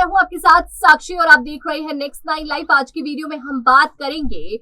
मैं हूं आपके साथ साक्षी और आप देख रहे हैं नेक्स्ट 9 लाइव। आज की वीडियो में हम बात करेंगे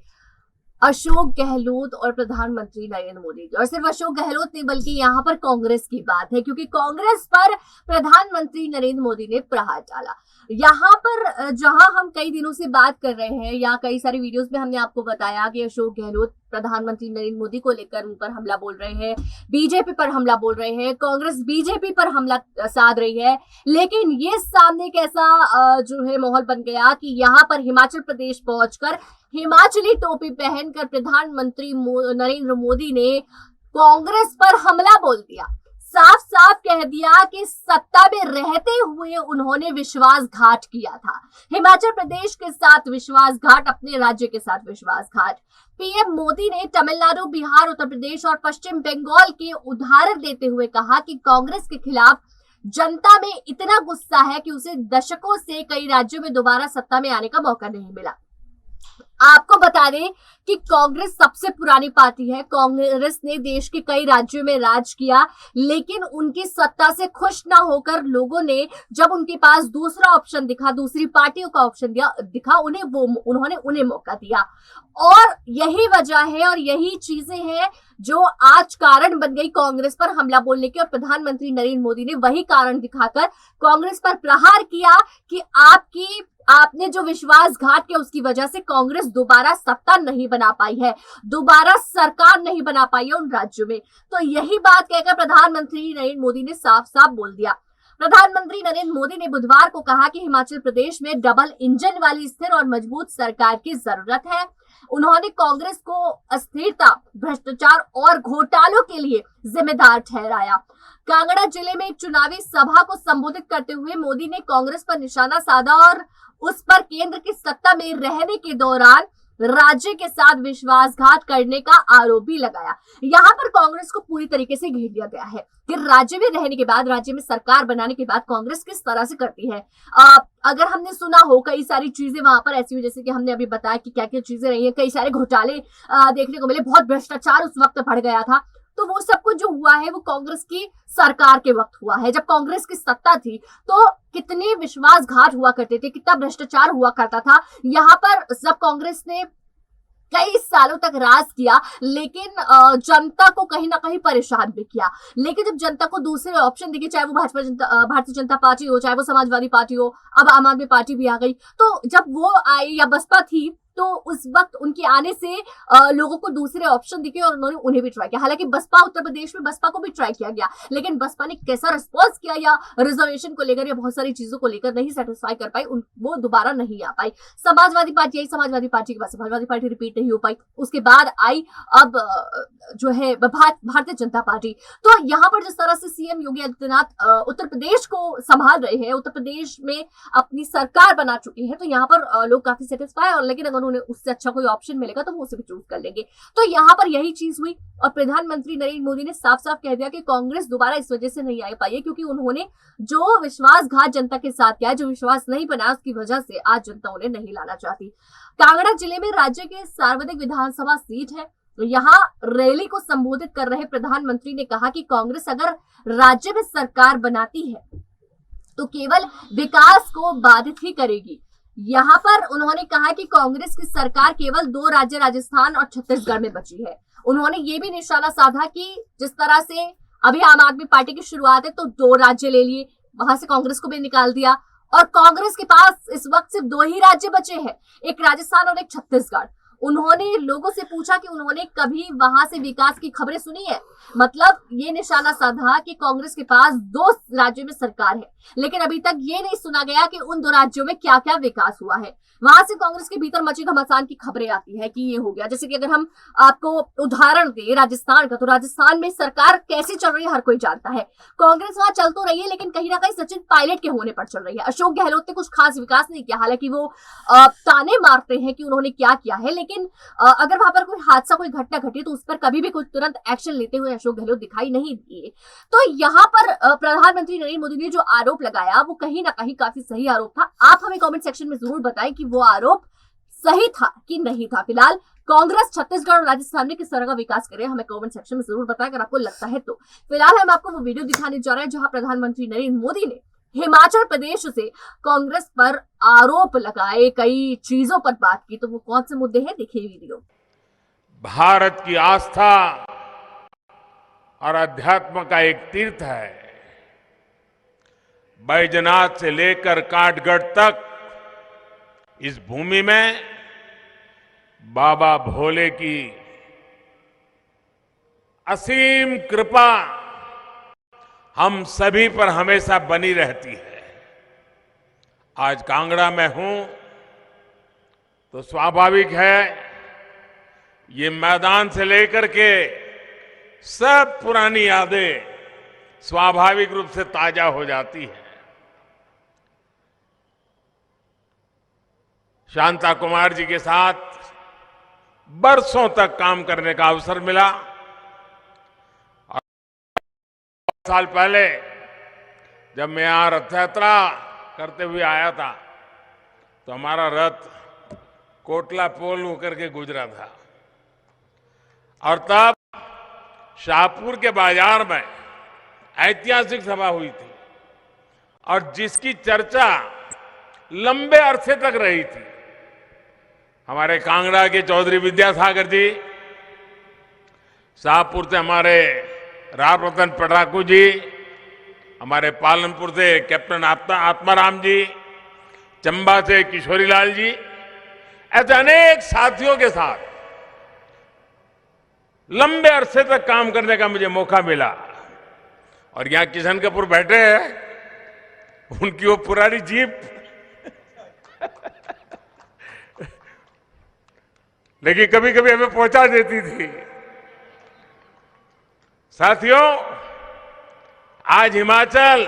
अशोक गहलोत और प्रधानमंत्री नरेंद्र मोदी की। और सिर्फ अशोक गहलोत नहीं बल्कि यहाँ पर कांग्रेस की बात है, क्योंकि कांग्रेस पर प्रधानमंत्री नरेंद्र मोदी ने प्रहार डाला। यहाँ पर जहां हम कई दिनों से बात कर रहे हैं या कई सारी वीडियोस में हमने आपको बताया कि अशोक गहलोत प्रधानमंत्री नरेंद्र मोदी को लेकर उन पर हमला बोल रहे हैं, बीजेपी पर हमला बोल रहे हैं, कांग्रेस बीजेपी पर हमला साध रही है, लेकिन ये सामने एक ऐसा जो है माहौल बन गया कि यहाँ पर हिमाचल प्रदेश पहुंचकर हिमाचली टोपी पहनकर प्रधानमंत्री नरेंद्र मोदी ने कांग्रेस पर हमला बोल दिया। साफ साफ कह दिया कि सत्ता में रहते हुए उन्होंने विश्वासघात किया था। हिमाचल प्रदेश के साथ विश्वासघात, अपने राज्य के साथ विश्वासघात। पीएम मोदी ने तमिलनाडु, बिहार, उत्तर प्रदेश और पश्चिम बंगाल के उदाहरण देते हुए कहा कि कांग्रेस के खिलाफ जनता में इतना गुस्सा है कि उसे दशकों से कई राज्यों में दोबारा सत्ता में आने का मौका नहीं मिला। आपको बता दें कि कांग्रेस सबसे पुरानी पार्टी है। कांग्रेस ने देश के कई राज्यों में राज किया, लेकिन उनकी सत्ता से खुश ना होकर लोगों ने जब उनके पास दूसरा ऑप्शन दिखा, दूसरी पार्टियों का ऑप्शन दिखा, उन्होंने उन्हें मौका दिया। और यही वजह है और यही चीजें हैं जो आज कारण बन गई कांग्रेस पर हमला बोलने की। और प्रधानमंत्री नरेंद्र मोदी ने वही कारण दिखाकर कांग्रेस पर प्रहार किया कि आपने जो विश्वासघात किया उसकी वजह से कांग्रेस दोबारा सत्ता नहीं बना पाई है, दोबारा सरकार नहीं बना पाई है उन राज्यों में। तो यही बात कहकर प्रधानमंत्री नरेंद्र मोदी ने साफ साफ बोल दिया। प्रधानमंत्री नरेंद्र मोदी ने बुधवार को कहा कि हिमाचल प्रदेश में डबल इंजन वाली स्थिर और मजबूत सरकार की जरूरत है। उन्होंने कांग्रेस को अस्थिरता, भ्रष्टाचार और घोटालों के लिए जिम्मेदार ठहराया। कांगड़ा जिले में एक चुनावी सभा को संबोधित करते हुए मोदी ने कांग्रेस पर निशाना साधा और उस पर केंद्र की सत्ता में रहने के दौरान राज्य के साथ विश्वासघात करने का आरोप भी लगाया। यहाँ पर कांग्रेस को पूरी तरीके से घेर दिया गया है कि राज्य में रहने के बाद, राज्य में सरकार बनाने के बाद कांग्रेस किस तरह से करती है। अगर हमने सुना हो कई सारी चीजें वहां पर ऐसी हुई, जैसे कि हमने अभी बताया कि क्या क्या चीजें रही है, कई सारे घोटाले देखने को मिले, बहुत भ्रष्टाचार उस वक्त बढ़ गया था। तो वो सब कुछ जो हुआ है वो कांग्रेस की सरकार के वक्त हुआ है। जब कांग्रेस की सत्ता थी तो कितने विश्वासघात हुआ करते थे, कितना भ्रष्टाचार हुआ करता था। यहाँ पर जब कांग्रेस ने कई सालों तक राज किया, लेकिन जनता को कहीं ना कहीं परेशान भी किया। लेकिन जब जनता को दूसरे ऑप्शन दिखे, चाहे वो भारतीय जनता पार्टी हो, चाहे वो समाजवादी पार्टी हो, अब आम आदमी पार्टी भी आ गई, तो जब वो आई या बसपा थी तो उस वक्त उनके आने से लोगों को दूसरे ऑप्शन दिखे और उन्होंने उन्हें भी ट्राई किया। हालांकि बसपा, उत्तर प्रदेश में बसपा को भी ट्राई किया गया, लेकिन बसपा ने कैसा रिस्पॉन्स किया या रिजर्वेशन को लेकर या बहुत सारी चीजों को लेकर नहीं सेटिस्फाई कर पाई, वो दोबारा नहीं आ पाई। समाजवादी पार्टी आई, समाजवादी पार्टी के बाद समाजवादी पार्टी रिपीट नहीं हो पाई, उसके बाद आई अब जो है भारतीय जनता पार्टी। तो यहाँ पर जिस तरह से सीएम योगी आदित्यनाथ उत्तर प्रदेश को संभाल रहे हैं, उत्तर प्रदेश में अपनी सरकार बना चुके हैं, तो यहाँ पर लोग काफी सेटिस्फाई, और लेकिन अगर उन्हें उससे अच्छा कोई ऑप्शन मिलेगा तो वो उसे भी चूज कर लेंगे। तो यहाँ पर यही चीज हुई और प्रधानमंत्री नरेंद्र मोदी ने साफ साफ कह दिया कि कांग्रेस दोबारा इस वजह से नहीं आ पाई है क्योंकि उन्होंने जो विश्वासघात जनता के साथ किया, जो विश्वास नहीं बनाया, उसकी वजह से आज जनता उन्हें नहीं लाना चाहती। कांगड़ा जिले में राज्य के सर्वाधिक विधानसभा सीट है। यहाँ रैली को संबोधित कर रहे प्रधानमंत्री ने कहा कि कांग्रेस अगर राज्य में सरकार बनाती है तो केवल विकास को बाधित ही करेगी। यहाँ पर उन्होंने कहा कि कांग्रेस की सरकार केवल 2 राज्य, राजस्थान और छत्तीसगढ़ में बची है। उन्होंने ये भी निशाना साधा कि जिस तरह से अभी आम आदमी पार्टी की शुरुआत है तो 2 राज्य ले लिए, वहां से कांग्रेस को भी निकाल दिया और कांग्रेस के पास इस वक्त सिर्फ 2 ही राज्य बचे हैं, एक राजस्थान और एक छत्तीसगढ़। उन्होंने लोगों से पूछा कि उन्होंने कभी वहां से विकास की खबरें सुनी है। मतलब ये निशाना साधा कि कांग्रेस के पास 2 राज्यों में सरकार है, लेकिन अभी तक ये नहीं सुना गया कि उन 2 राज्यों में क्या क्या विकास हुआ है। वहां से कांग्रेस के भीतर मची घमासान की खबरें आती है कि ये हो गया। जैसे कि अगर हम आपको उदाहरण दें राजस्थान का, तो राजस्थान में सरकार कैसे चल रही है हर कोई जानता है। कांग्रेस वहां चल तो रही है, लेकिन कहीं ना कहीं सचिन पायलट के होने पर चल रही है। अशोक गहलोत ने कुछ खास विकास नहीं किया, हालांकि वो ताने मारते हैं कि उन्होंने क्या किया है, लेकिन अगर वहां पर कोई हादसा, कोई घटना घटी तो उस पर कभी भी कुछ तुरंत एक्शन लेते हुए अशोक गहलोत दिखाई नहीं दिए। तो यहाँ पर प्रधानमंत्री नरेंद्र मोदी ने जो आरोप लगाया वो कहीं ना कहीं काफी सही आरोप था। आप हमें कमेंट सेक्शन में जरूर बताएं कि वो आरोप सही था कि नहीं था। फिलहाल कांग्रेस छत्तीसगढ़ और राजस्थान में किस तरह का विकास करे हमें कमेंट सेक्शन में जरूर बताएं अगर आपको लगता है तो। फिलहाल हम आपको वो वीडियो दिखाने जा रहे हैं जहां प्रधानमंत्री नरेंद्र मोदी ने हिमाचल प्रदेश से कांग्रेस पर आरोप लगाए, कई चीजों पर बात की। तो वो कौन से मुद्दे हैं, देखिए वीडियो। भारत की आस्था और अध्यात्म का एक तीर्थ है। बैजनाथ से लेकर काठगढ़ तक इस भूमि में बाबा भोले की असीम कृपा हम सभी पर हमेशा बनी रहती है। आज कांगड़ा में हूं तो स्वाभाविक है ये मैदान से लेकर के सब पुरानी यादें स्वाभाविक रूप से ताजा हो जाती हैं। शांता कुमार जी के साथ बरसों तक काम करने का अवसर मिला। और साल पहले जब मैं यहां रथ यात्रा करते हुए आया था तो हमारा रथ कोटला पोल होकर के गुजरा था और तब शाहपुर के बाजार में ऐतिहासिक सभा हुई थी और जिसकी चर्चा लंबे अरसे तक रही थी। हमारे कांगड़ा के चौधरी विद्यासागर जी, शाहपुर से हमारे राम रतन पटाकू जी, हमारे पालनपुर से कैप्टन आत्माराम जी, चंबा से किशोरी लाल जी, ऐसे अनेक साथियों के साथ लंबे अरसे तक काम करने का मुझे मौका मिला। और यहां किशन कपूर बैठे हैं, उनकी वो पुरानी जीप लेकिन कभी कभी हमें पहुंचा देती थी। साथियों, आज हिमाचल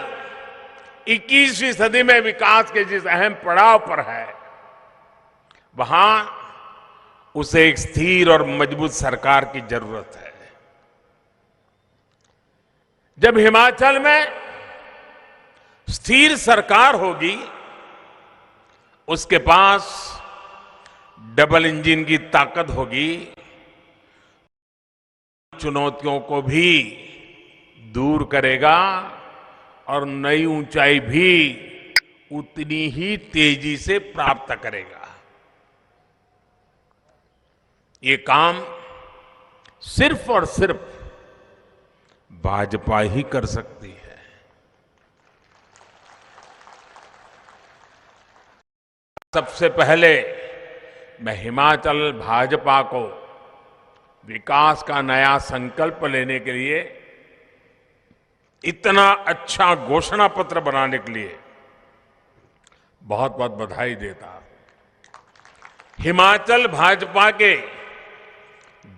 21वीं सदी में विकास के जिस अहम पड़ाव पर है, वहां उसे एक स्थिर और मजबूत सरकार की जरूरत है। जब हिमाचल में स्थिर सरकार होगी, उसके पास डबल इंजन की ताकत होगी, चुनौतियों को भी दूर करेगा और नई ऊंचाई भी उतनी ही तेजी से प्राप्त करेगा। ये काम सिर्फ और सिर्फ भाजपा ही कर सकती है। सबसे पहले मैं हिमाचल भाजपा को विकास का नया संकल्प लेने के लिए, इतना अच्छा घोषणा पत्र बनाने के लिए बहुत बहुत बधाई देता हूं। हिमाचल भाजपा के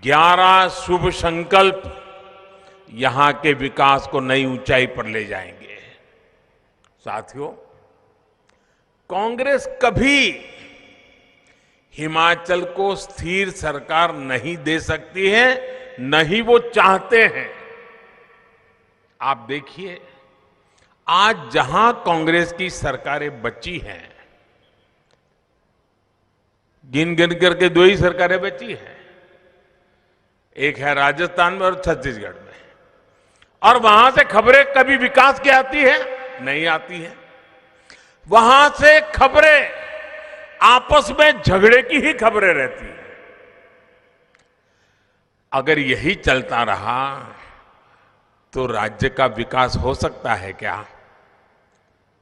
11 शुभ संकल्प यहां के विकास को नई ऊंचाई पर ले जाएंगे। साथियों, कांग्रेस कभी हिमाचल को स्थिर सरकार नहीं दे सकती है, नहीं वो चाहते हैं। आप देखिए, आज जहां कांग्रेस की सरकारें बची हैं, गिन गिन करके 2 ही सरकारें बची हैं। एक है राजस्थान में और छत्तीसगढ़ में, और वहां से खबरें कभी विकास की आती है? नहीं आती है। वहां से खबरें आपस में झगड़े की ही खबरें रहती हैं। अगर यही चलता रहा तो राज्य का विकास हो सकता है क्या?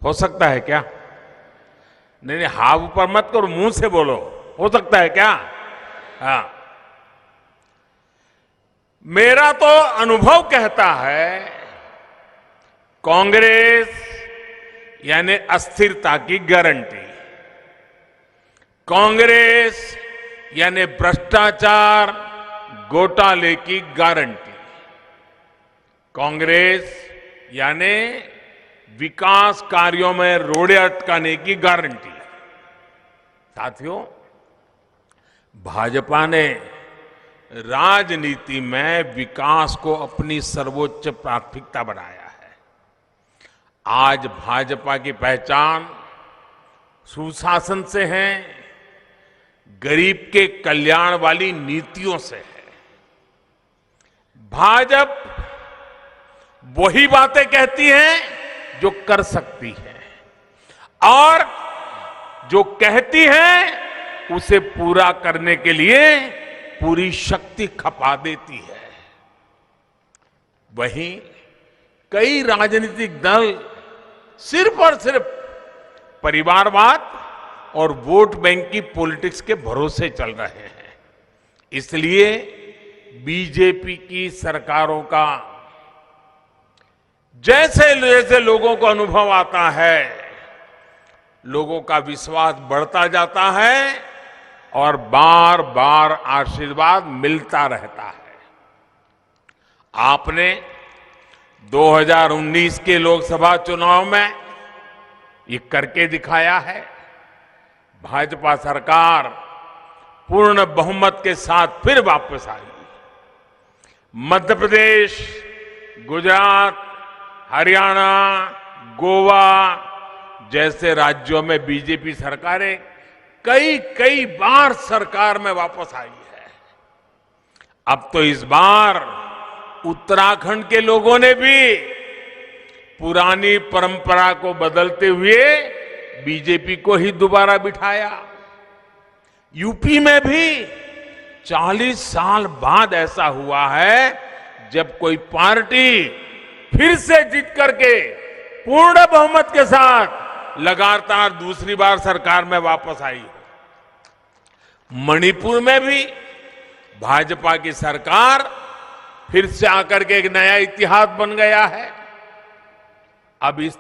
हो सकता है क्या? नहीं, हाथ ऊपर मत करो, मुंह से बोलो, हो सकता है क्या? हाँ, मेरा तो अनुभव कहता है कांग्रेस यानी अस्थिरता की गारंटी, कांग्रेस यानी भ्रष्टाचार घोटाले की गारंटी, कांग्रेस यानी विकास कार्यों में रोड़े अटकाने की गारंटी। साथियों, भाजपा ने राजनीति में विकास को अपनी सर्वोच्च प्राथमिकता बनाया है। आज भाजपा की पहचान सुशासन से है, गरीब के कल्याण वाली नीतियों से है। भाजपा वही बातें कहती है जो कर सकती है। और जो कहती है उसे पूरा करने के लिए पूरी शक्ति खपा देती है। वहीं कई राजनीतिक दल सिर्फ और सिर्फ परिवारवाद और वोट बैंक की पॉलिटिक्स के भरोसे चल रहे हैं। इसलिए बीजेपी की सरकारों का जैसे जैसे लोगों को अनुभव आता है, लोगों का विश्वास बढ़ता जाता है और बार बार आशीर्वाद मिलता रहता है। आपने 2019 के लोकसभा चुनाव में ये करके दिखाया है। भाजपा सरकार पूर्ण बहुमत के साथ फिर वापस आई। मध्य प्रदेश, गुजरात, हरियाणा, गोवा जैसे राज्यों में बीजेपी सरकारें कई बार सरकार में वापस आई है। अब तो इस बार उत्तराखंड के लोगों ने भी पुरानी परंपरा को बदलते हुए बीजेपी को ही दोबारा बिठाया। यूपी में भी 40 साल बाद ऐसा हुआ है जब कोई पार्टी फिर से जीत करके पूर्ण बहुमत के साथ लगातार दूसरी बार सरकार में वापस आई। मणिपुर में भी भाजपा की सरकार फिर से आकर के एक नया इतिहास बन गया है। अब इस